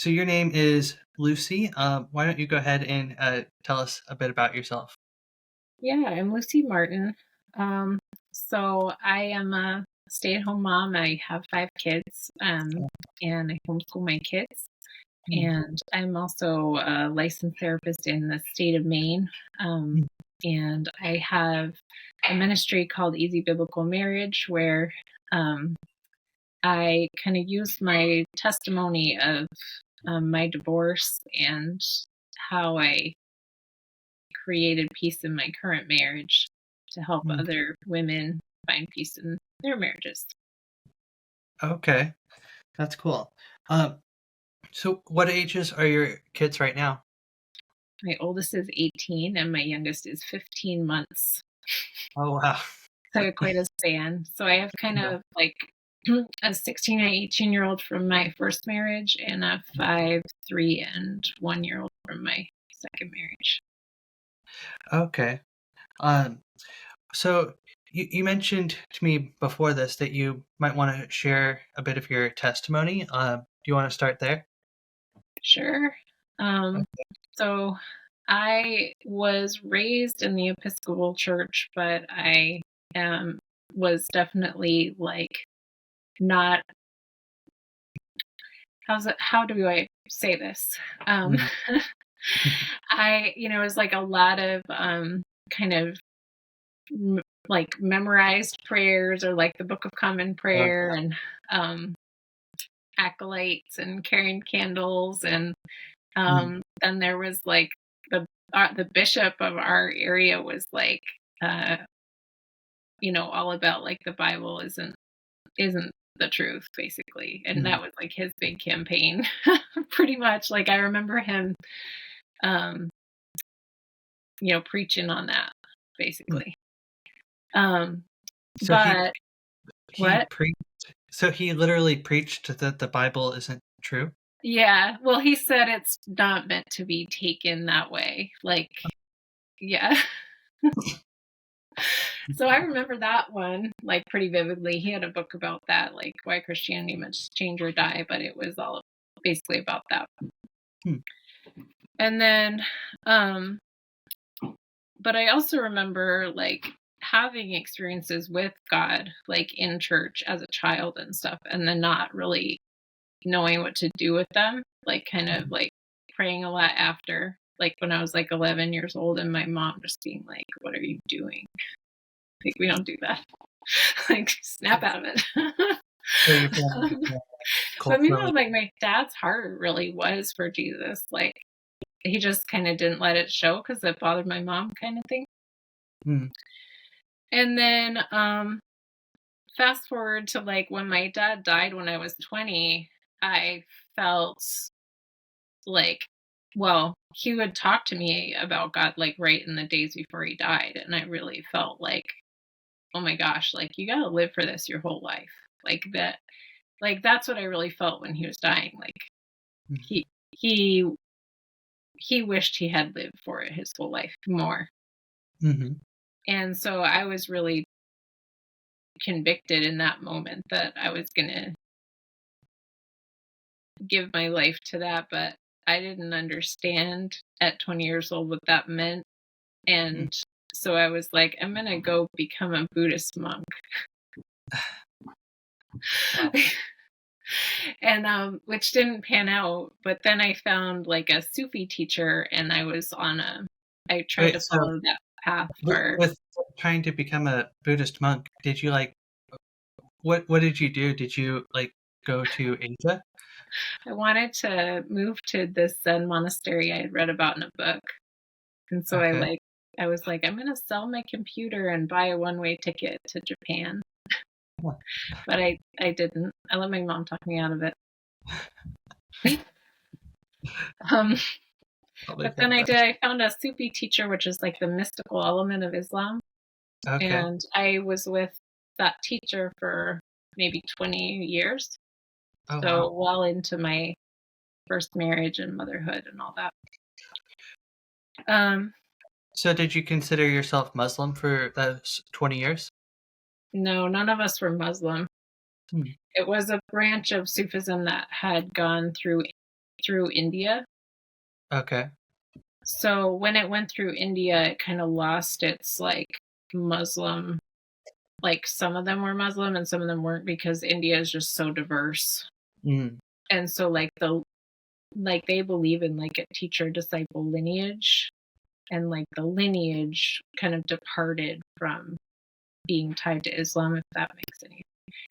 So your name is Lucy. Why don't you go ahead and tell us a bit about yourself? Yeah, I'm Lucy Martin. Um, so I am a stay-at-home mom. I have 5 kids, and I homeschool my kids. And I'm also a licensed therapist in the state of Maine. Um, and I have a ministry called Easy Biblical Marriage where um, I kind of use my testimony of my divorce and how I created peace in my current marriage to help Mm. other women find peace in their marriages. Okay, that's cool. Um, so what ages are your kids right now? My oldest is 18 and my youngest is 15 months. Oh wow. So quite a span. So I have kind Yeah. of like a 16 and 18-year-old from my first marriage and a 5, 3, and 1-year-old from my second marriage. Okay. Um, so you mentioned to me before this that you might want to share a bit of your testimony. Do you want to start there? Sure. Um, so I was raised in the Episcopal Church, but I was definitely like not how do I say this? Um, Mm. it was like a lot of kind of like memorized prayers or like the Book of Common Oh, Prayer and um, acolytes and carrying candles and mm, then there was like the bishop of our area was like uh, all about like the Bible isn't the truth basically, and mm, that was like his big campaign. Pretty much like I remember him um preaching on that mm. basically. So But he what? preached. So he literally preached that the Bible isn't true. Yeah, well, he said it's not meant to be taken that way, like, yeah. So I remember that one like pretty vividly. He had a book about that, like why Christianity must change or die, but it was all basically about that. Hmm. And then um but I also remember like having experiences with God like in church as a child and stuff, and then not really knowing what to do with them, like kind of like praying a lot after, like when I was like 11 years old and my mom just being like, what are you doing? Like, we don't do that. Like, snap out of it. So your family um, became but culturally. meanwhile, like my dad's heart really was for Jesus. Like he just kind of didn't let it show because it bothered my mom, kind of thing. Hmm. And then fast forward to like when my dad died when I was 20, I felt like, well, he would talk to me about God like right in the days before he died. And I really felt like, oh my gosh, like you got to live for this your whole life. Like that, like that's what I really felt when he was dying. Like he, he, he wished he had lived for it his whole life more. Mm-hmm. And so I was really convicted in that moment that I was going to give my life to that. But I didn't understand at 20 years old what that meant. And so I was like, I'm going to go become a Buddhist monk. Wow. And which didn't pan out, but then I found like a Sufi teacher and I tried Wait, to so follow that path for with trying to become a Buddhist monk, did you like what did you do? Did you like go to Asia? I wanted to move to this Zen monastery I had read about in a book. And so Okay. I was like, I'm going to sell my computer and buy a one-way ticket to Japan. Huh. But I didn't. I let my mom talk me out of it. Um, Probably but then felt that. I found a Sufi teacher, which is like the mystical element of Islam. Okay. And I was with that teacher for maybe 20 years. Oh So wow. well into my first marriage and motherhood and all that. Um, So did you consider yourself Muslim for those 20 years? no, none of us were Muslim. Hmm. It was a branch of Sufism that had gone through through India. Okay. So when it went through India, it kind of lost its like Muslim, like some of them were Muslim and some of them weren't because India is just so diverse. Mm. And so like they believe in like a teacher disciple lineage, and like the lineage kind of departed from being tied to Islam, if that makes any.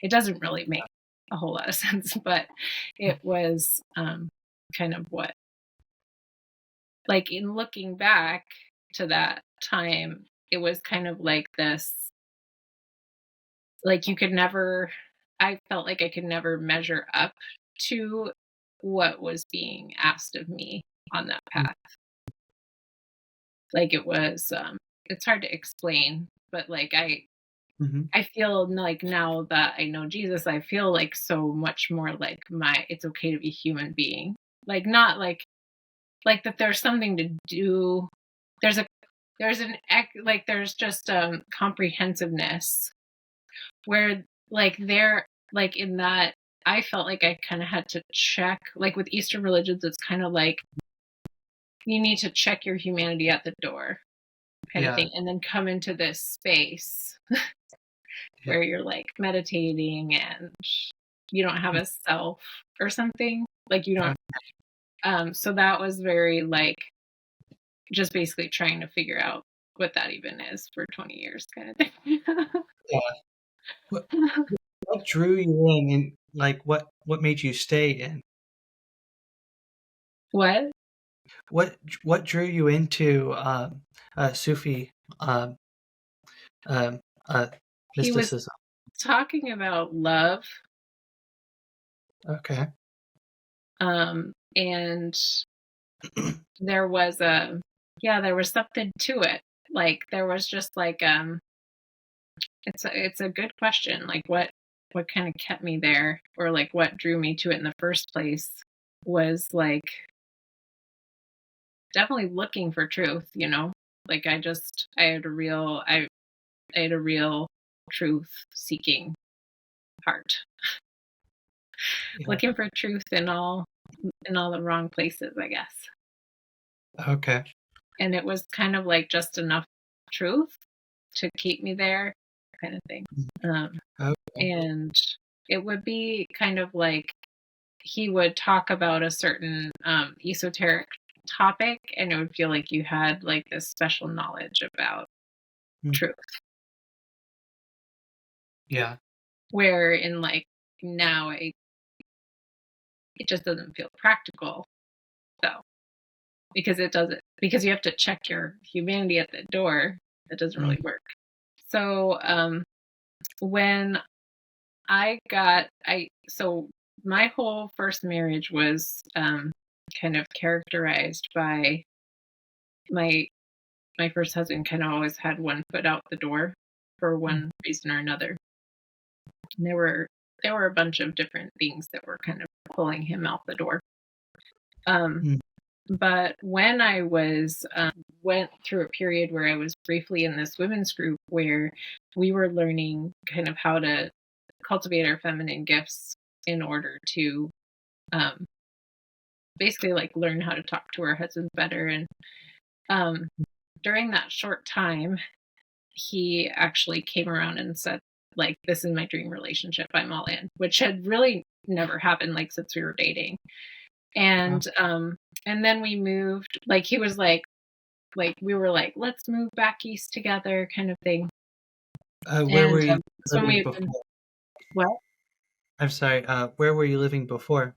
It doesn't really make a whole lot of sense, but it was kind of what, like in looking back to that time, it was kind of like this, like you could never, I felt like I could never measure up to what was being asked of me on that Mm. path. Like it was, it's hard to explain, but like Mhm. I feel like now that I know Jesus, I feel like so much more like it's okay to be human being. Like not like that there's something to do. There's a like there's just comprehensiveness where like there, like in that I felt like I kind of had to check, like with Eastern religions it's kind of like you need to check your humanity at the door kind of Yeah. thing and then come into this space Yeah. where you're like meditating and you don't have a self or something, like you Uh, don't, so that was very like just basically trying to figure out what that even is for 20 years kind of thing. yeah. What what drew you in, and, like, what made you stay in? What? What drew you into, Sufi, um, um, uh, He was mysticism? talking about love, Okay. and there was a, yeah, there was something to it, like there was just like it's a good question, like what kind of kept me there, or like what drew me to it in the first place was like definitely looking for truth, you know? Like I had a real I had a real truth seeking heart. Yeah. Looking for truth in all the wrong places, I guess. Okay. And it was kind of like just enough truth to keep me there kind of thing. Mm. Um, Okay. and it would be kind of like he would talk about a certain esoteric topic, and it would feel like you had like this special knowledge about Mm. truth. Yeah. Where in like now it just doesn't feel practical though, because it doesn't, because you have to check your humanity at the door. It doesn't Mm. really work. So when so my whole first marriage was kind of characterized by my my first husband kind of always had one foot out the door for Mm. one reason or another. And there were a bunch of different things that were kind of pulling him out the door. Um, Mm. but when I was went through a period where I was briefly in this women's group where we were learning kind of how to cultivate our feminine gifts in order to um, basically like learn how to talk to our husbands better. And um, during that short time, he actually came around and said, like, this is my dream relationship. I'm all in, which had really never happened like since we were dating. Oh. And then we moved, like he was like we were like, let's move back east together kind of thing. Where And were you that's when we living had been, before? well, I'm sorry, where were you living before?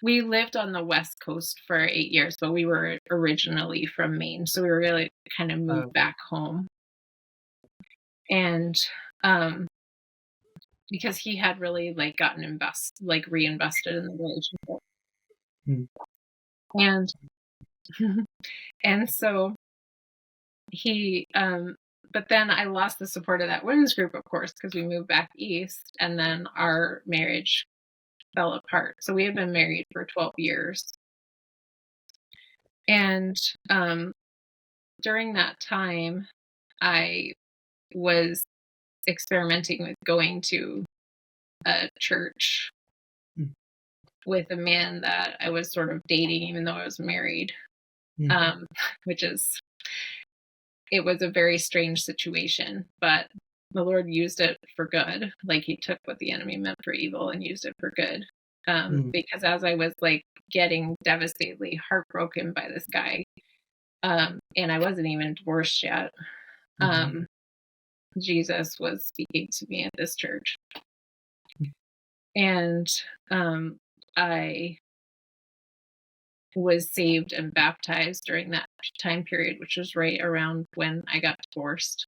we lived on the West Coast for 8 years, but we were originally from Maine. So we were really kind of moved Oh. back home. And um, because he had really like reinvested in the relationship. Mm. And and so he but then I lost the support of that women's group, of course, because we moved back east and then our marriage fell apart. So we had been married for 12 years. And um, during that time, I was experimenting with going to a church. Mm. with a man that I was sort of dating, even though I was married, Mm, which is, it was a very strange situation, but the Lord used it for good. Like he took what the enemy meant for evil and used it for good. mm, Because as I was like getting devastatedly heartbroken by this guy, and I wasn't even divorced yet, mhm, um, Jesus was speaking to me at this church. And I was saved and baptized during that time period, which was right around when I got divorced.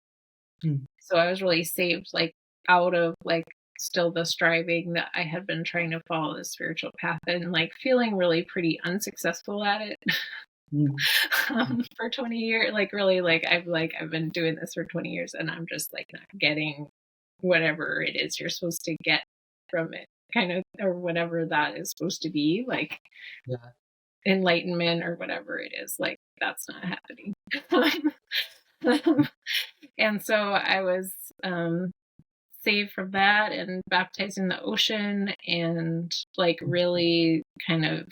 mm, So I was really saved, like out of like still the striving that I had been trying to follow the spiritual path and like feeling really pretty unsuccessful at it mm, for 20 years. Like I've been doing this for 20 years and I'm just like not getting whatever it is you're supposed to get from it, kind of, or whatever that is supposed to be, like yeah, enlightenment or whatever it is, like that's not happening. And so I was saved from that and baptized in the ocean and like really kind of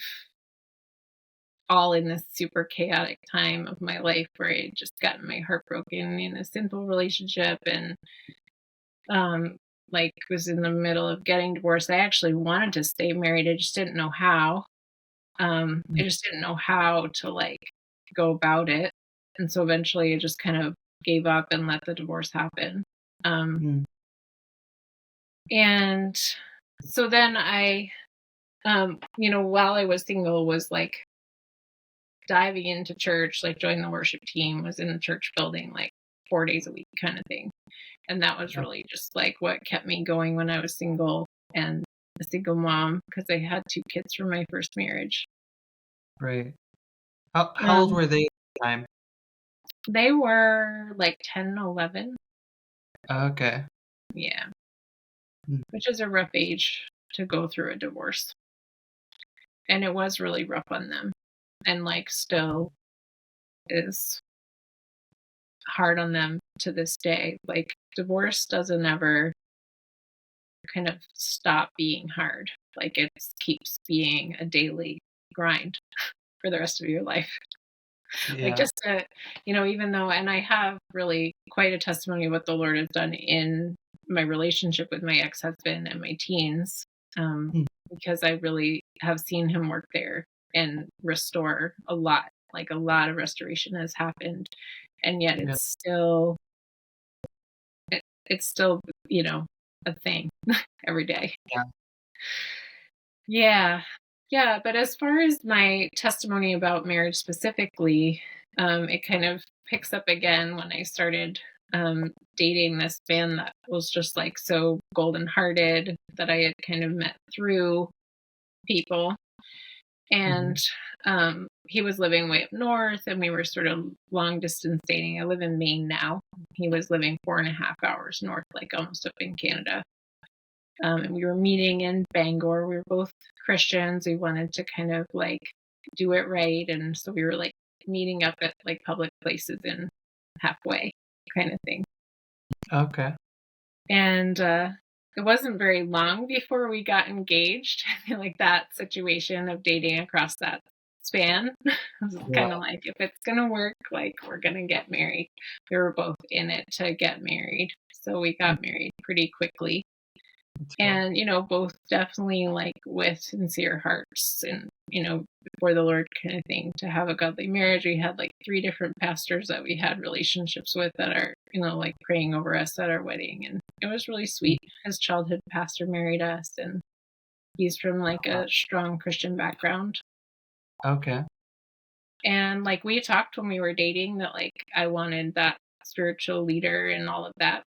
all in this super chaotic time of my life where I just gotten my heart broken in a sinful relationship and like was in the middle of getting divorced. I actually wanted to stay married. I just didn't know how. I mm, just didn't know how to like go about it. And so eventually I just kind of gave up and let the divorce happen. Um, mm, and so then I, while I was single, was like diving into church, like joined the worship team, was in the church building like 4 days a week kind of thing. And that was oh, really just like what kept me going when I was single and a single mom because I had 2 kids from my first marriage. right. How old Um, were they at the time? they were like 10, 11. Okay. Yeah, Mm, which is a rough age to go through a divorce. And it was really rough on them and like still is hard on them to this day. Like divorce doesn't ever kind of stop being hard. Like it keeps being a daily grind for the rest of your life. Like yeah, just to, even though, and I have really quite a testimony of what the Lord has done in my relationship with my ex-husband and my teens, mm, because I really have seen him work there and restore a lot. Like a lot of restoration has happened, and yet yeah, it's still, a thing every day. yeah, Yeah. Yeah, but as far as my testimony about marriage specifically, it kind of picks up again when I started dating this man that was just like so golden hearted that I had kind of met through people. And mhm, he was living way up north and we were sort of long distance dating. I live in Maine now. He was living 4.5 hours north, like almost up in Canada. And we were meeting in Bangor. We were both Christians. We wanted to kind of like do it right. And so we were like meeting up at like public places in halfway kind of thing. okay. And it wasn't very long before we got engaged. I feel like that situation of dating across that span was Yeah, kind of like, if it's going to work, like we're going to get married. We were both in it to get married. So we mm, got married pretty quickly. that's cool. And both definitely like with sincere hearts and before the Lord kind of thing, to have a godly marriage. We had like 3 different pastors that we had relationships with that are like praying over us at our wedding, and it was really Mm, sweet. His childhood pastor married us, and he's from like uh, a strong Christian background. okay. And like we talked when we were dating that like I wanted that spiritual leader and all of that,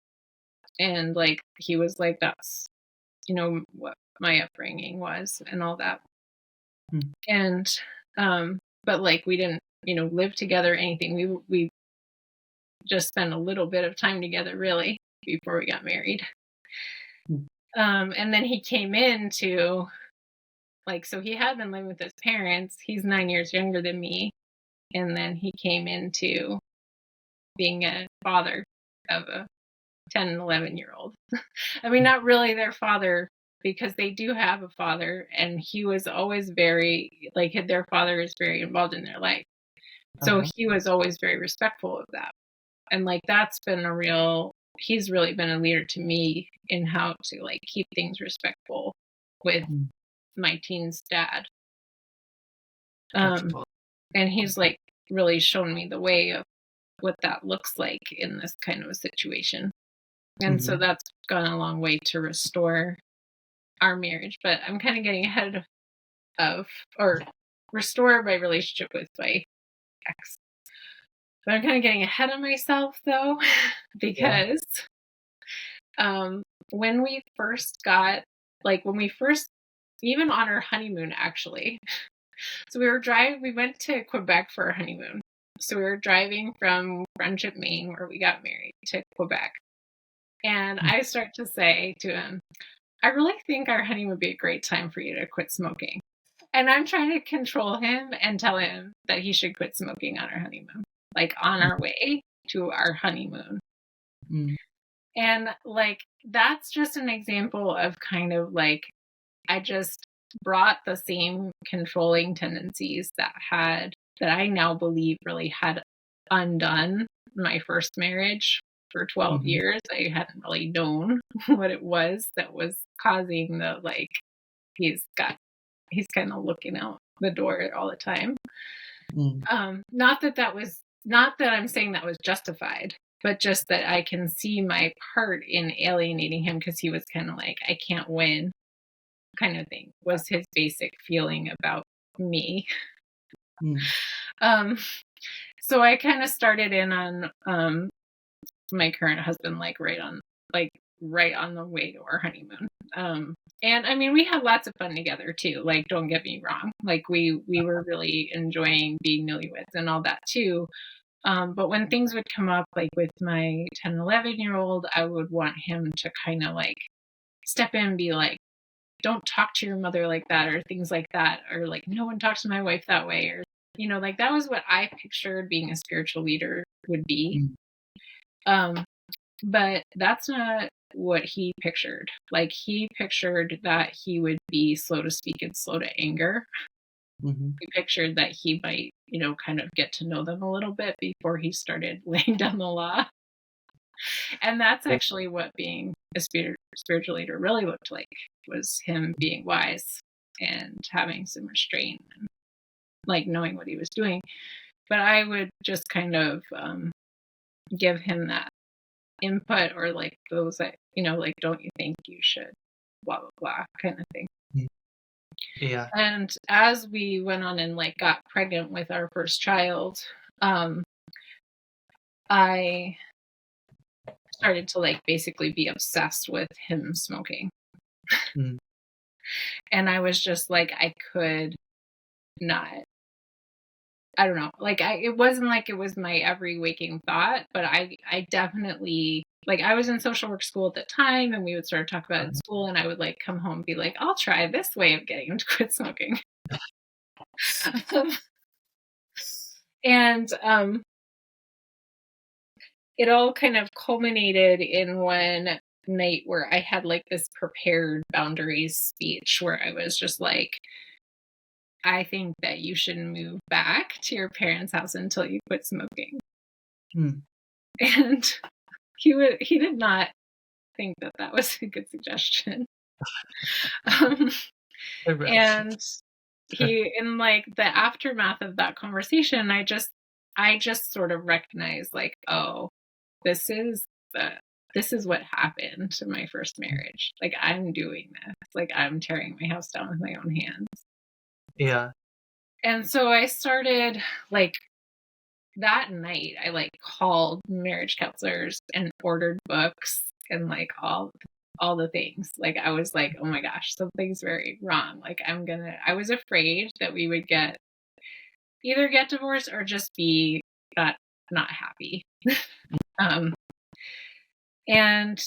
and like he was like, that's what my upbringing was and all that. Mm, And but like we didn't, live together or anything. We just spent a little bit of time together really before we got married. mm, And then he came into like, so he had been living with his parents. He's 9 years younger than me. And then he came into being a father of a 10 and 11-year-old. I mean, not really their father because they do have a father, and he was always very, like, their father is very involved in their life. So Uh-huh. he was always very respectful of that. And like that's been he's really been a leader to me in how to like keep things respectful with Mm. my teen's dad. That's Um cool. and he's like really shown me the way of what that looks like in this kind of a situation. And so Mhm. that's gone a long way to restore our marriage, but I'm kind of getting ahead of or restore my relationship with my ex. But I'm kind of getting ahead of myself though Yeah. because um when we first got when we first even on our honeymoon actually. So we went to Quebec for our honeymoon. So we were driving from Friendship, Maine, where we got married, to Quebec. And Mm. I start to say to him, I really think our honeymoon would be a great time for you to quit smoking. And I'm trying to control him and tell him that he should quit smoking on our honeymoon, like on our way to our honeymoon. Mm. And like, that's just an example of kind of like, I just brought the same controlling tendencies that I now believe really had undone my first marriage for 12 Mhm. years. I hadn't really known what it was that was causing the like he's got he's kind of looking out the door all the time. Mm. Not that I'm saying that was justified, but just that I can see my part in alienating him because he was kind of like, I can't win kind of thing was his basic feeling about me. Mm. Um, so I kind of started in on my current husband like right on the way to our honeymoon. And I mean we had lots of fun together too. Like don't get me wrong. Like we were really enjoying being newlyweds and all that too. But when things would come up like with my 10, 11-year-old, I would want him to kind of like step in and be like, don't talk to your mother like that or things like that or like no one talks to my wife that way or like that was what I pictured being a spiritual leader would be. Mm. um but that's not what he pictured. Like he pictured that he would be slow to speak and slow to anger. Mhm. He pictured that he might kind of get to know them a little bit before he started laying down the law. And that's Yeah. actually what being a spiritual leader really looked like, was him being wise and having some restraint and like knowing what he was doing. But I would just kind of give him that input or like those that, like, don't you think you should blah, blah, blah kind of thing. Mm. Yeah. And as we went on and like got pregnant with our first child, um, I started to like basically be obsessed with him smoking. Mm. And I was just like, I could not, I don't know. Like it wasn't like it was my every waking thought, but I definitely like I was in social work school at the time and we would sort of talk about it in Uh-huh. school and I would like come home and be like, I'll try this way of getting him to quit smoking. and it all kind of culminated in one night where I had like this prepared boundaries speech where I was just like, I think that you should move back to your parents' house until you quit smoking. Mm. And he did not think that that was a good suggestion. Um, Right. and he in like the aftermath of that conversation, I just sort of recognized like, oh, this is the this is what happened to my first marriage. Like I'm doing this. Like I'm tearing my house down with my own hands. Yeah. And so I started like that night I like called marriage counselors and ordered books and like all the things. Like I was like, oh my gosh, something's very wrong. Like I was afraid that we would either get divorced or just be not happy. um and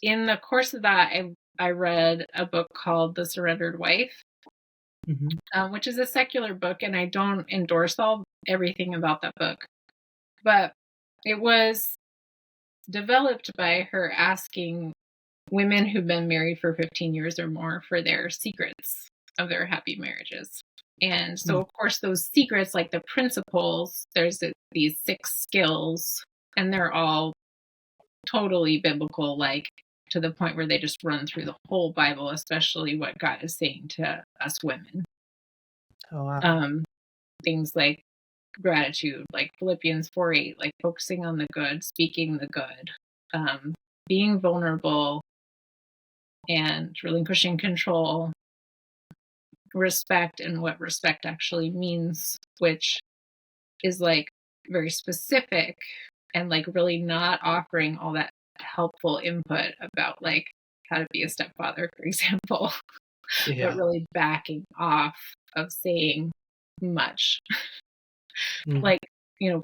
in the course of that I read a book called The Surrendered Wife, Mhm. which is a secular book, and I don't endorse everything about that book. But it was developed by her asking women who've been married for 15 years or more for their secrets of their happy marriages. And so, Mm. of course, those secrets, like the principles, there's these 6 skills, and they're all totally biblical, like to the point where they just run through the whole Bible, especially what God is saying to us women. Oh, wow. Um, Things like gratitude, like Philippians 4:8, like focusing on the good, speaking the good, um, being vulnerable and relinquishing control, respect and what respect actually means, which is like very specific and like really not offering all that helpful input about like how to be a stepfather, for example, but Yeah. really backing off of saying much. Mm. Like,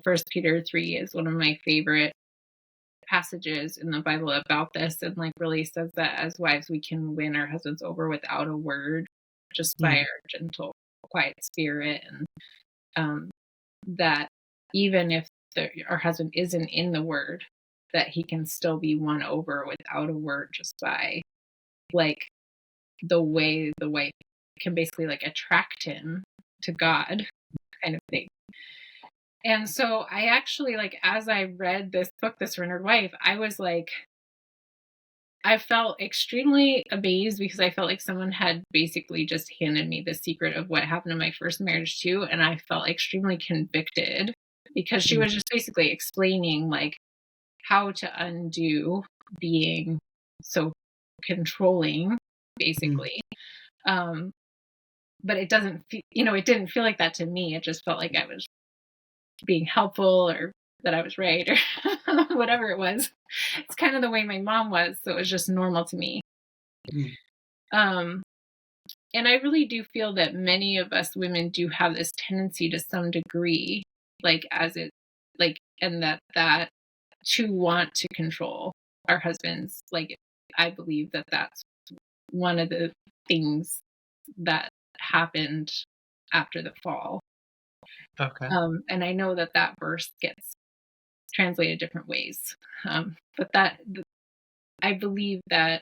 First Peter 3 is one of my favorite passages in the Bible about this, and like really says that as wives we can win our husbands over without a word, just by Mm. our gentle, quiet spirit, and um, that even if our husband isn't in the word, that he can still be won over without a word, just by like the way the wife can basically like attract him to God, kind of thing. And so I actually, like, as I read this book, This Rendered Wife, I was like, I felt extremely amazed because I felt like someone had basically just handed me the secret of what happened in my first marriage too. And I felt extremely convicted because she Mm. was just basically explaining like how to undo being so controlling, Mm. basically. Um, but it doesn't feel, it didn't feel like that to me. It just felt like I was being helpful, or that I was right, or whatever it was. It's kind of the way my mom was, so it was just normal to me. Mm. Um, and I really do feel that many of us women do have this tendency to some degree, like as it, like, and that to want to control our husbands. Like, I believe that that's one of the things that happened after the fall. Okay. And I know that that verse gets translated different ways. But that I believe that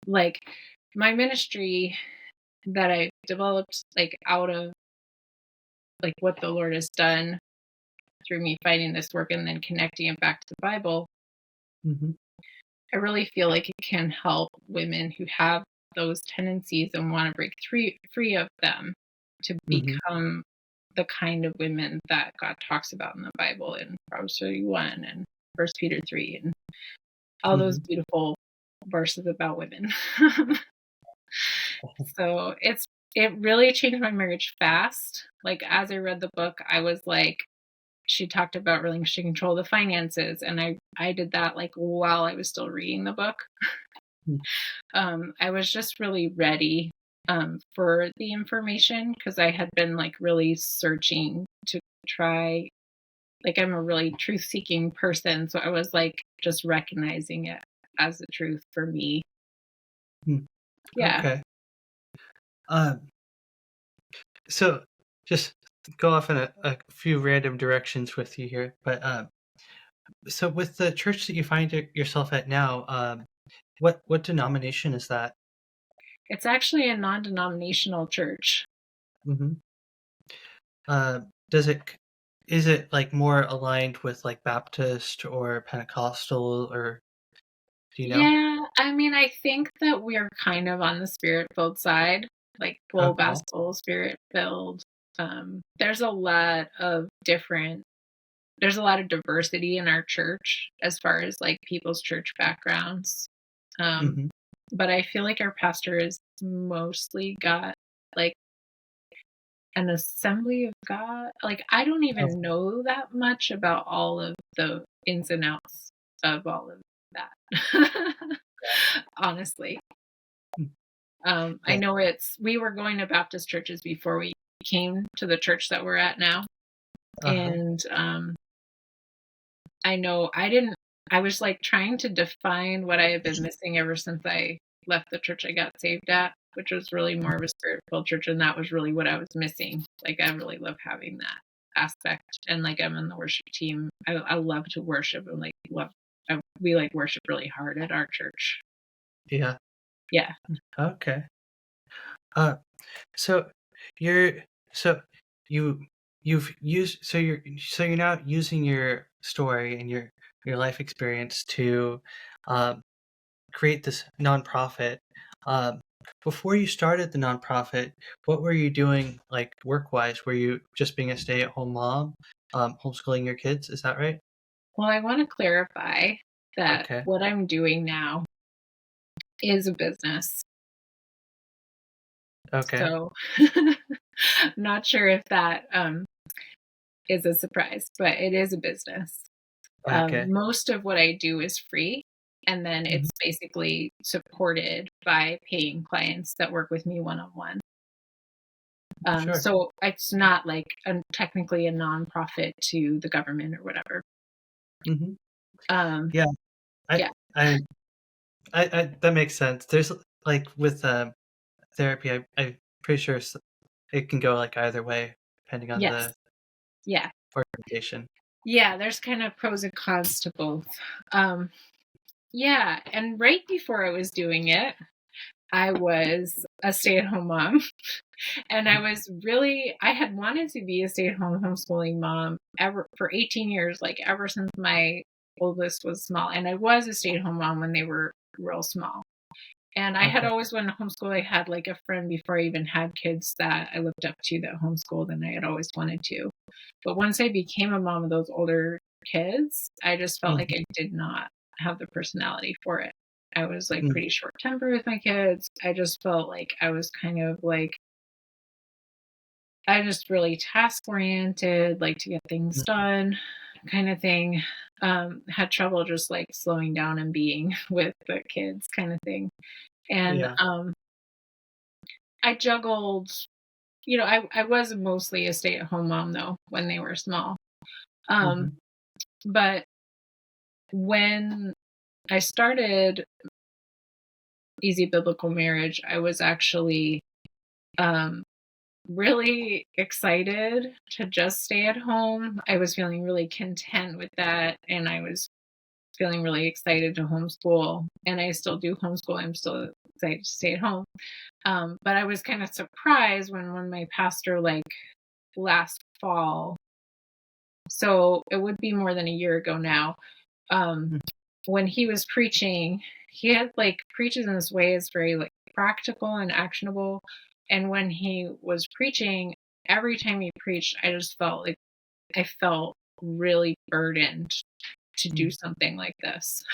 like my ministry that I developed like out of like what the Lord has done through me finding this work and then connecting it back to the Bible, Mhm. I really feel like it can help women who have those tendencies and want to break free of them to Mhm. become the kind of women that God talks about in the Bible in Proverbs 31 and First Peter 3 and all those Mhm. beautiful verses about women. So it really changed my marriage fast. Like as I read the book, I was like, she talked about relinquishing control of the finances, and I did that like while I was still reading the book. Mm. I was just really ready for the information because I had been like really searching to try. Like I'm a really truth seeking person, so I was like just recognizing it as the truth for me. Mm. Yeah. Okay. Um, so just go off in a few random directions with you here, but so with the church that you find yourself at now, what denomination is that? It's actually a non-denominational church. Hmm. Does it is it like more aligned with like Baptist or Pentecostal, or do you know? Yeah, I mean, I think that we're kind of on the spirit-filled side, like full Okay. gospel, spirit-filled. There's a lot of different there's a lot of diversity in our church as far as like people's church backgrounds. Um, Hmm. but I feel like our pastor is mostly got like an Assembly of God. Like I don't even Okay. know that much about all of the ins and outs of all of that. Honestly. Mm. I Yeah. know we were going to Baptist churches before we came to the church that we're at now. Uh-huh. And I know I was like trying to define what I had been missing ever since I left the church I got saved at, which was really more of a spirit-filled church. And that was really what I was missing. Like, I really love having that aspect. And like, I'm in the worship team. I love to worship and like, love, I we like worship really hard at our church. Yeah. Yeah. Okay. Uh, so you're so you you've used so you're now using your story and your life experience to um, create this nonprofit. Um, Before you started the nonprofit, what were you doing like work wise? Were you just being a stay at home mom, homeschooling your kids? Is that right? Well, I want to clarify that Okay. what I'm doing now is a business. Okay. So not sure if that is a surprise, but it is a business. Okay. Most of what I do is free, and then Mhm. it's basically supported by paying clients that work with me one-on-one. Sure. So it's not like technically a nonprofit to the government or whatever. Hmm. Um, Yeah. I, yeah. I I that makes sense. There's like with therapy, I'm pretty sure it can go like either way depending on Yes. the Yeah. organization. Yeah. There's kind of pros and cons to both. Um, yeah. And right before I was doing it, I was a stay-at-home mom. And I had wanted to be a stay-at-home homeschooling mom ever for 18 years, like ever since my oldest was small. And I was a stay-at-home mom when they were real small. And I had Okay. always wanted to homeschool. I had like a friend before I even had kids that I looked up to that homeschooled, and I had always wanted to. But once I became a mom of those older kids, I just felt like Mhm. I did not have the personality for it. I was like Mm. pretty short tempered with my kids. I just felt like I was kind of like, I just really task oriented, like to get things Mm. done kind of thing. Had trouble just like slowing down and being with the kids kind of thing. And Yeah. I juggled, I was mostly a stay at home mom though when they were small. Um, Mhm. but when I started Easy Biblical Marriage, I was actually um, really excited to just stay at home. I was feeling really content with that, and I was feeling really excited to homeschool. And I still do homeschool. I'm still excited to stay at home. But I was kind of surprised when my pastor, like last fall, so it would be more than a year ago now, um, Mm. when he was preaching, he had like preaches in this way is very like practical and actionable. And when he was preaching, every time he preached, I just felt like I felt really burdened to do Mm. something like this.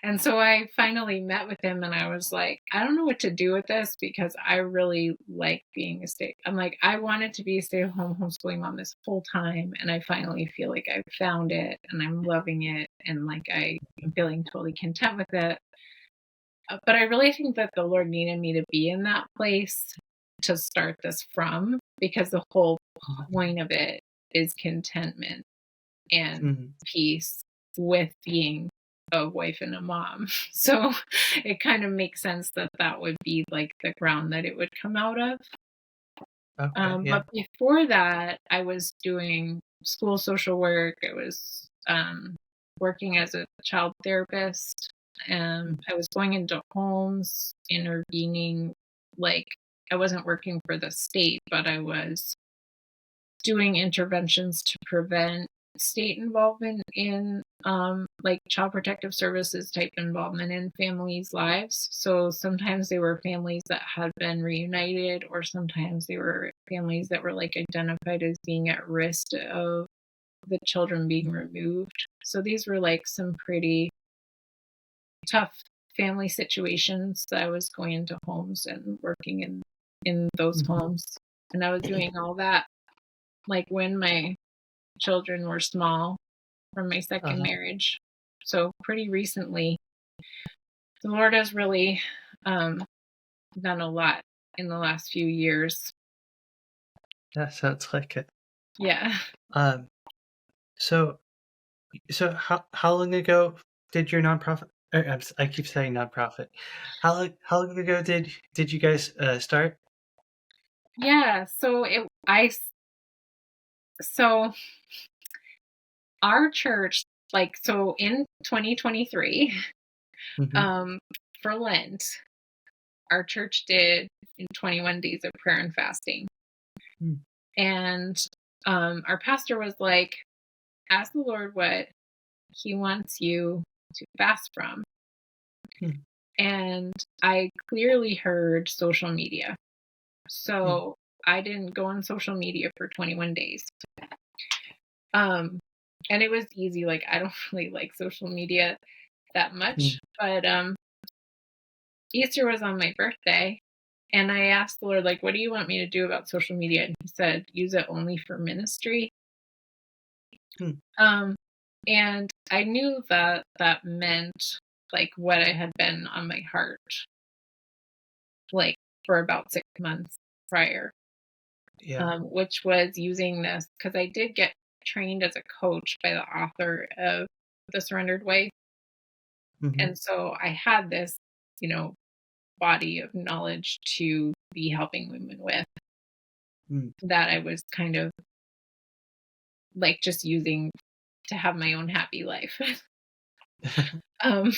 And so I finally met with him and I was like, I don't know what to do with this because I really like being I'm like, I wanted to be a stay at home homeschooling mom this whole time. And I finally feel like I've found it and I'm loving it. And like I'm feeling totally content with it. But I really think that the Lord needed me to be in that place to start this from because the whole Mhm. point of it is contentment and Mhm. peace with being a wife and a mom. So it kind of makes sense that that would be like the ground that it would come out of. Okay. Yeah. But before that, I was doing school social work. I was working as a child therapist. Mm. I was going into homes, intervening. Like, I wasn't working for the state, but I was doing interventions to prevent state involvement in like child protective services type involvement in families' lives. So sometimes they were families that had been reunited, or sometimes they were families that were like identified as being at risk of the children being removed. So these were like some pretty tough family situations that I was going into homes and working in those Mhm. homes. And I was doing all that like when my children were small from my second Uh-huh. marriage. So pretty recently, the Lord has really um, done a lot in the last few years. That sounds like it. Yeah. Um. So how long ago did your nonprofit? I keep saying nonprofit. How long ago did you guys start? Yeah. So our church, so in 2023, Mhm. um, for Lent, our church did 21 days of prayer and fasting. Mm. And our pastor was like, ask the Lord what he wants you to fast from. Mm. And I clearly heard social media. Mm. So I didn't go on social media for 21 days. Um, and it was easy. Like, I don't really like social media that much. Mm. But Easter was on my birthday. And I asked the Lord, like, what do you want me to do about social media? And he said, use it only for ministry. Mm. Um, and I knew that that meant like what I had been on my heart, like for about 6 months prior, Yeah. which was using this because I did get trained as a coach by the author of The Surrendered Way. Mhm. And so I had this, you know, body of knowledge to be helping women with Mm. that I was kind of like just using to have my own happy life. um,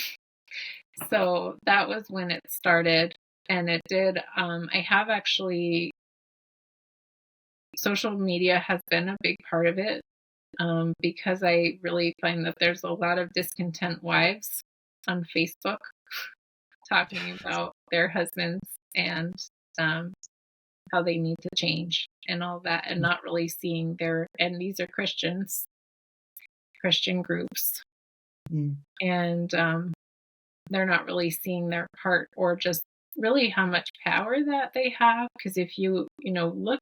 so that was when it started. And it did, I have actually, social media has been a big part of it, because I really find that there's a lot of discontent wives on Facebook talking about their husbands and um, how they need to change and all that, and not really seeing and these are Christian groups, Mm. and they're not really seeing their part or just really how much power that they have. Because if look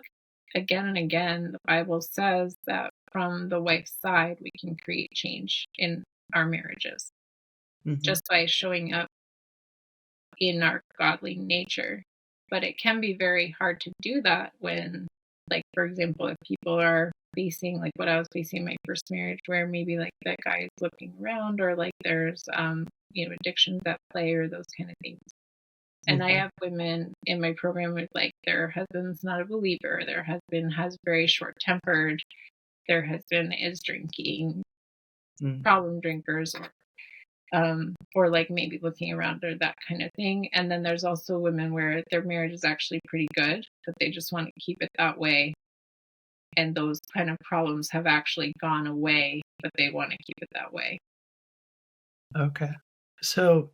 again and again, the Bible says that from the wife's side, we can create change in our marriages Mhm. just by showing up in our godly nature. But it can be very hard to do that when, like, for example, if people are facing like what I was facing in my first marriage, where maybe like that guy is looking around, or like there's addictions at play or those kind of things. And I Mhm. have women in my program with like their husband's not a believer, their husband has very short tempered, their husband is drinking, Mm. problem drinkers, or like maybe looking around or that kind of thing. And then there's also women where their marriage is actually pretty good, but they just want to keep it that way. And those kind of problems have actually gone away, but they want to keep it that way. Okay. So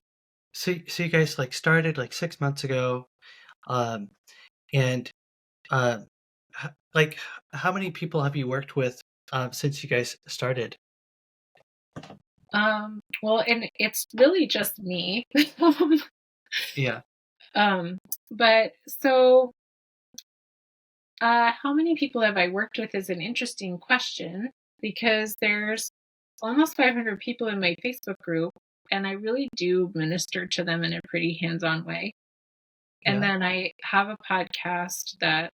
so you guys, like, started, like, 6 months ago, um, and, uh, like, how many people have you worked with, since you guys started? Well, and it's really just me. Yeah. um, but so how many people have I worked with is an interesting question, because there's almost 500 people in my Facebook group, and I really do minister to them in a pretty hands-on way. And Yeah. then I have a podcast that,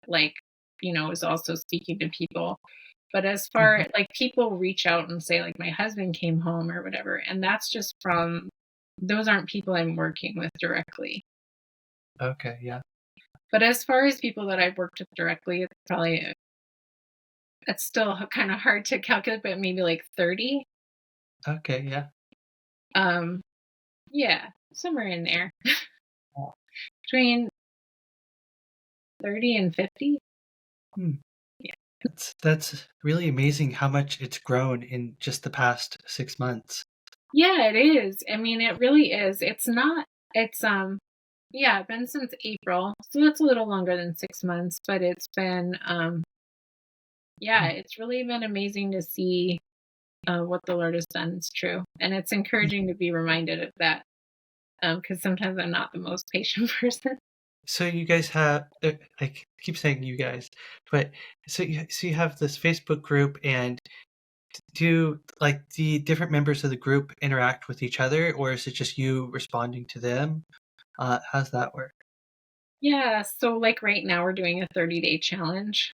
like, is also speaking to people. But as Mhm. far like people reach out and say like my husband came home or whatever, and that's just from those aren't people I'm working with directly. Okay, yeah. But as far as people that I've worked with directly, it's still kind of hard to calculate, but maybe like 30. Okay, yeah. Um, yeah, somewhere in there Oh. between 30 and 50. Hmm. Yeah. That's really amazing how much it's grown in just the past 6 months. Yeah, it is. I mean, it really is. It's not, it's, yeah, been since April. So that's a little longer than 6 months, but it's been, yeah, Mm. it's really been amazing to see what the Lord has done. It's true. And it's Mm. encouraging to be reminded of that, because sometimes I'm not the most patient person. So you guys have, I keep saying you guys, but so you have this Facebook group, and do, like, the different members of the group interact with each other, or is it just you responding to them? How's that work? Yeah, so like right now we're doing a 30-day challenge.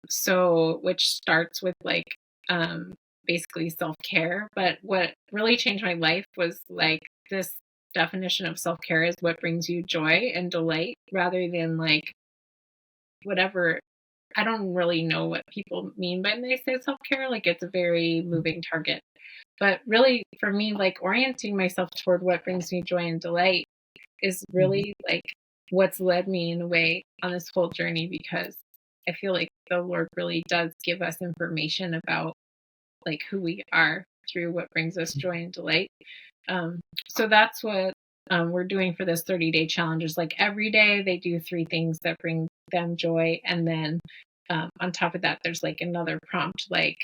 So which starts with like um basically self-care, but what really changed my life was like this definition of self-care is what brings you joy and delight rather than like whatever I don't really know what people mean by when they say self-care. Like it's a very moving target. But really, for me, like orienting myself toward what brings me joy and delight is Mhm. really like what's led me in a way on this whole journey, because I feel like the Lord really does give us information about like who we are through what brings us joy and delight. Um, so that's what we're doing for this 30-day challenge is like every day they do 3 things that bring them joy. And then on top of that, there's like another prompt, like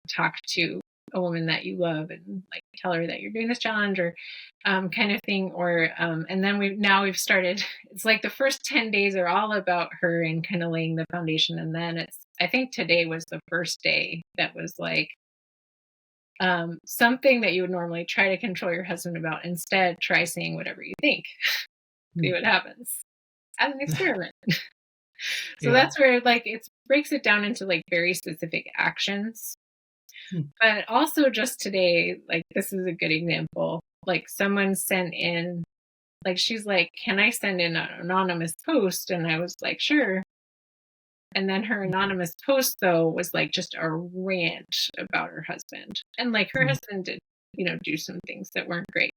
talk to a woman that you love and like tell her that you're doing this challenge or kind of thing. Or and then we've started, it's like the first 10 days are all about her and kind of laying the foundation. And then I think today was the first day that was like something that you would normally try to control your husband about. Instead, try saying whatever you think. See Mm. what happens as an experiment. So Yeah. that's where like it breaks it down into like very specific actions. Mm. But also just today, like this is a good example. Like someone sent in, like she's like, "Can I send in an anonymous post?" And I was like, "Sure." And then her anonymous post though was like just a rant about her husband. And like her Mm. husband did, do some things that weren't great.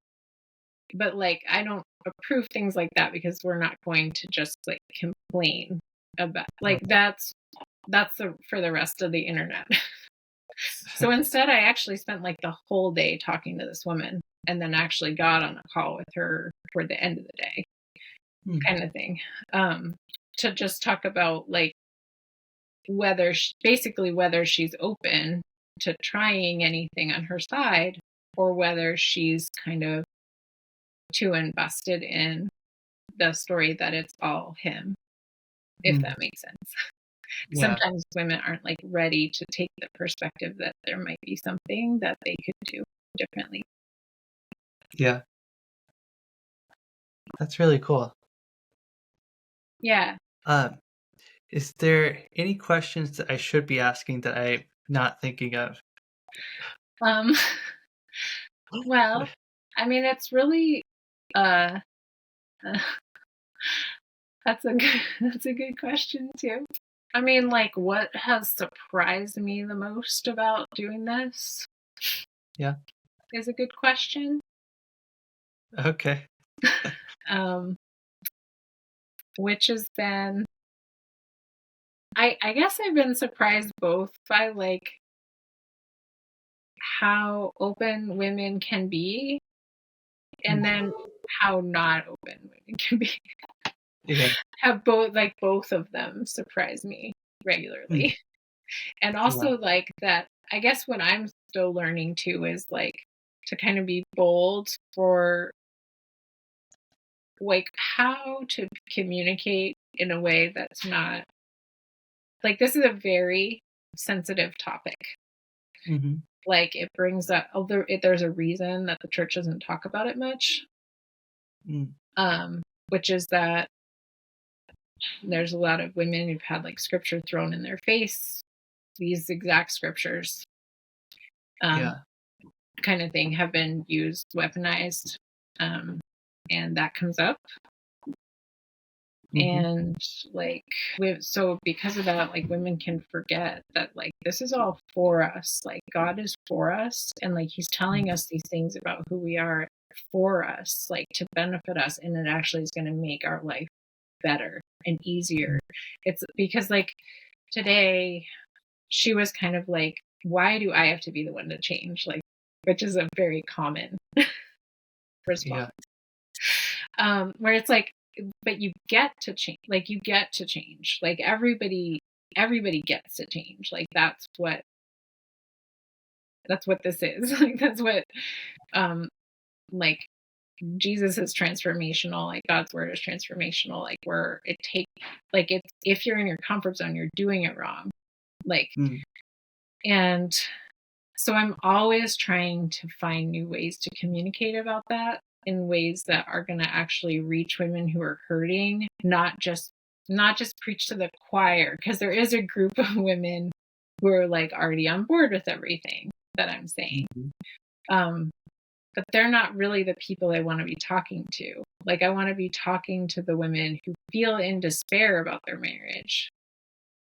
But like I don't approve things like that, because we're not going to just like complain about like Okay. for the rest of the internet. So instead I actually spent like the whole day talking to this woman, and then actually got on a call with her toward the end of the day, Mm. kind of thing. To just talk about like basically whether she's open to trying anything on her side, or whether she's kind of too invested in the story that it's all him, if Mm. that makes sense. Yeah. Sometimes women aren't like ready to take the perspective that there might be something that they could do differently. Yeah. That's really cool. Yeah. Um, is there any questions that I should be asking that I'm not thinking of? Um, well, I mean, it's really, uh, uh, that's a good question too. I mean, like, what has surprised me the most about doing this Yeah. is a good question. Okay. Um, which has been, I guess I've been surprised both by like how open women can be, and Mm. then how not open women can be. Yeah. Have both of them surprise me Mm. regularly. And Yeah. also like that, I guess what I'm still learning too is like to kind of be bold for like how to communicate in a way that's not like, this is a very sensitive topic. Mhm. Like it brings up, although there's a reason that the church doesn't talk about it much, Mm. which is that there's a lot of women who've had like scripture thrown in their face, these exact scriptures, um, Yeah. kind of thing, have been used, weaponized, um, and that comes up. Mhm. And like, so because of that, like women can forget that like this is all for us. Like God is for us, and like He's Mm. telling us these things about who we are for us, like to benefit us, and it actually is going to make our life better and easier. It's because like today she was kind of like, why do I have to be the one to change? Like, which is a very common response. Yeah. Where it's like, but you get to change. Like you get to change. Like everybody gets to change. Like that's what this is. Like that's what like Jesus is transformational. Like God's word is transformational. Like where it take like it's, if you're in your comfort zone, you're doing it wrong. Like, Mm. and so I'm always trying to find new ways to communicate about that in ways that are going to actually reach women who are hurting, not just preach to the choir, because there is a group of women who are like already on board with everything that I'm saying. Mhm. Um, but they're not really the people I want to be talking to. Like, I want to be talking to the women who feel in despair about their marriage.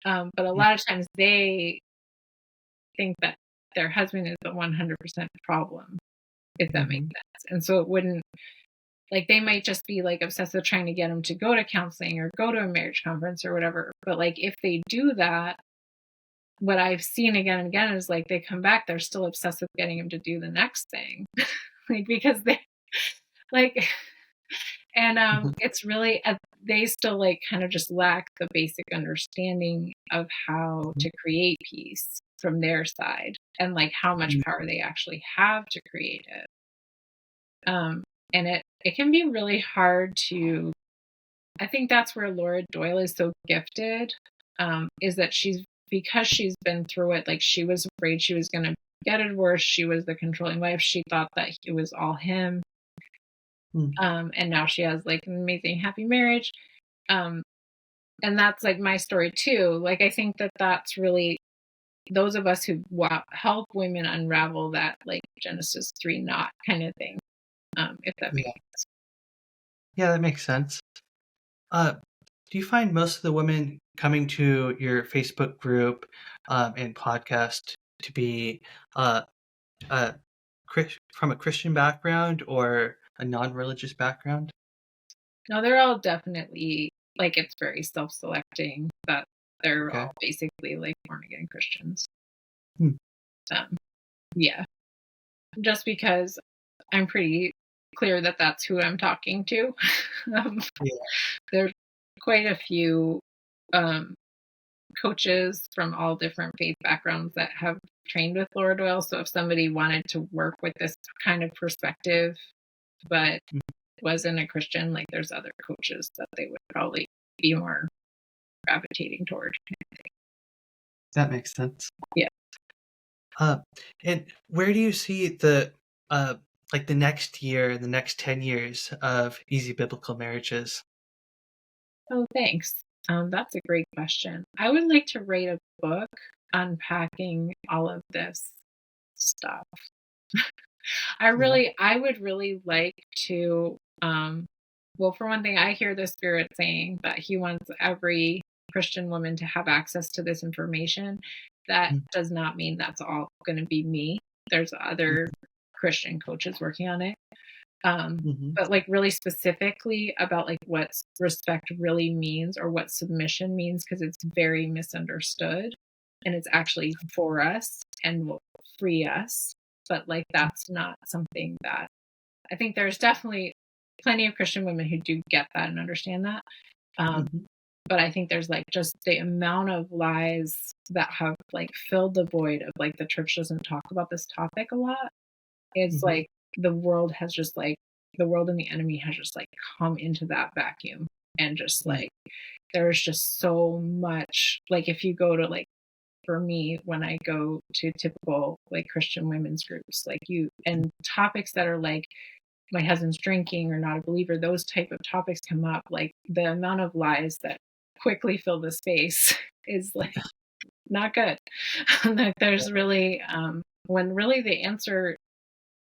But a Mm, lot of times they think that their husband is the 100% problem, if that makes mhm, sense. And so it wouldn't, like, they might just be like obsessed with trying to get them to go to counseling or go to a marriage conference or whatever. But like, if they do that, what I've seen again and again is like they come back, they're still obsessed with getting him to do the next thing. Like, because they like, and mhm, it's really they still like kind of just lack the basic understanding of how mhm, to create peace from their side and like how much mm, power they actually have to create it. And it can be really hard to. I think that's where Laura Doyle is so gifted, is that because she's been through it. Like, she was afraid she was going to get a divorce. She was the controlling wife. She thought that it was all him. mm. And now she has like an amazing happy marriage. Um, and that's like my story too. Like, I think that that's really those of us who help women unravel that like Genesis 3 knot kind of thing. If that makes Yeah. Yeah, that makes sense. Uh, do you find most of the women coming to your Facebook group and podcast to be uh, uh, from a Christian background or a non-religious background? No, they're all definitely like, it's very self-selecting that they're Okay. all basically like born again Christians. Hmm. Um, yeah, just because I'm pretty clear that that's who I'm talking to. um, Yeah. there's quite a few um, coaches from all different faith backgrounds that have trained with Laura Doyle. So if somebody wanted to work with this kind of perspective, but Mm, wasn't a Christian, like there's other coaches that they would probably be more gravitating toward. that makes sense. Yeah. Uh, and where do you see the uh, like the next year, the next 10 years of easy biblical marriages? Oh, thanks. That's a great question. I would like to write a book unpacking all of this stuff. Yeah. I would really like to, well, for one thing, I hear the Spirit saying that He wants every Christian woman to have access to this information. That Mm, does not mean that's all going to be me. There's other Christian coaches working on it. mhm, But like really specifically about like what respect really means or what submission means, because it's very misunderstood and it's actually for us and will free us. But like that's not something that I think there's definitely plenty of Christian women who do get that and understand that. Um, mhm, but I think there's like just the amount of lies that have like filled the void of like the church doesn't talk about this topic a lot. It's mhm, like the world and the enemy has just like come into that vacuum and just mm, like there's just so much like if you go to like for me when I go to typical like Christian women's groups like you and topics that are like my husband's drinking or not a believer, those type of topics come up, like the amount of lies that quickly fill the space is like not good. Like there's really when really the answer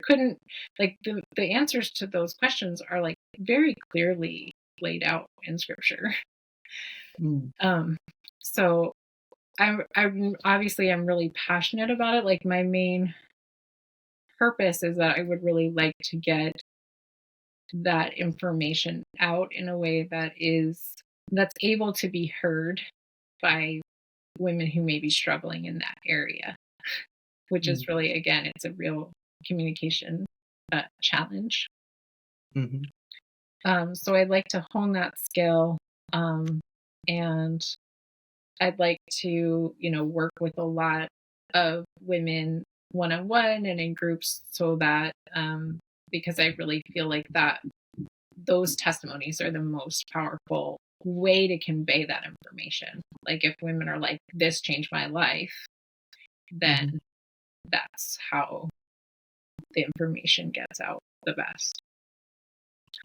couldn't like the answers to those questions are like very clearly laid out in scripture. mm, Um, so I'm obviously I'm really passionate about it. Like my main purpose is that I would really like to get that information out in a way that's able to be heard by women who may be struggling in that area, which mm, is really again it's a real communication challenge. mhm, So I'd like to hone that skill, um, and I'd like to, work with a lot of women one on one and in groups so that because I really feel like that those testimonies are the most powerful way to convey that information. Like if women are like, this changed my life, then mhm. that's how the information gets out the best.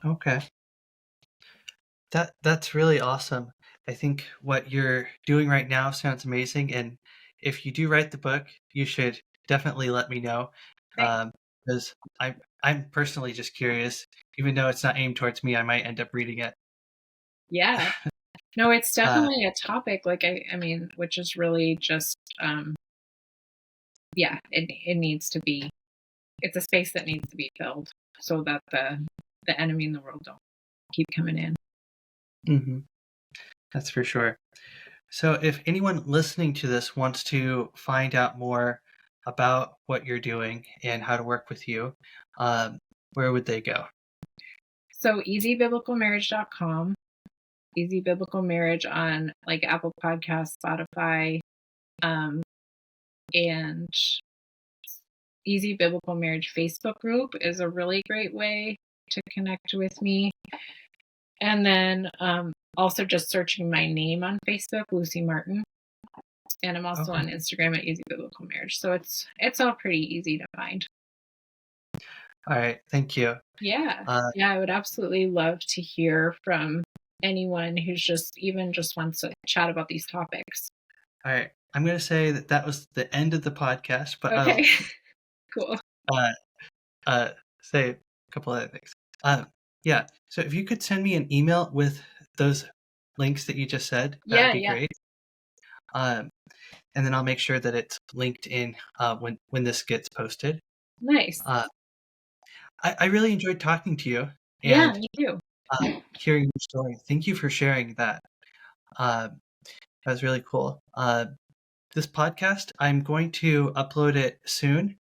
Okay. That's really awesome. I think what you're doing right now sounds amazing, and if you do write the book, you should definitely let me know. Thanks. Um, because I'm personally just curious. Even though it's not aimed towards me, I might end up reading it. Yeah. No, it's Uh, definitely a topic, like, I mean, which is really just, yeah, it needs to be it's a space that needs to be filled so that the enemy in the world don't keep coming in. mhm, that's for sure. So, if anyone listening to this wants to find out more about what you're doing and how to work with you, um, where would they go? So easybiblicalmarriage.com, Easy Biblical Marriage on like Apple Podcasts, Spotify, um, and Easy Biblical Marriage Facebook group is a really great way to connect with me. And then also just searching my name on Facebook, Lucy Martin. And I'm also Okay. on Instagram at Easy Biblical Marriage. So it's all pretty easy to find. All right. Thank you. Yeah. Uh, Yeah, I would absolutely love to hear from anyone who's just wants to chat about these topics. all right. I'm going to say that that was the end of the podcast, but Okay. I'll Cool. uh, uh, say a couple other things. Yeah. So if you could send me an email with those links that you just said, that would Yeah, be yeah. great. Um, and then I'll make sure that it's linked in when this gets posted. Nice. Uh, I really enjoyed talking to you Yeah, and me too. hearing your story. Thank you for sharing that. Uh, that was really cool. This podcast, I'm going to upload it soon.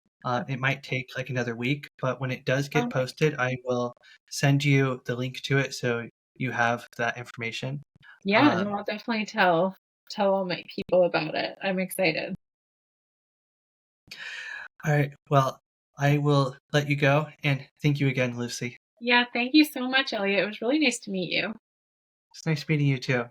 It might take like another week, but when it does Oh, get nice. posted, I will send you the link to it so you have that information. Yeah, no, Um, I'll definitely tell all my people about it. I'm excited. all right. Well, I will let you go, and thank you again, Lucy. Yeah, thank you so much, Elliot. It was really nice to meet you. It's nice meeting you too.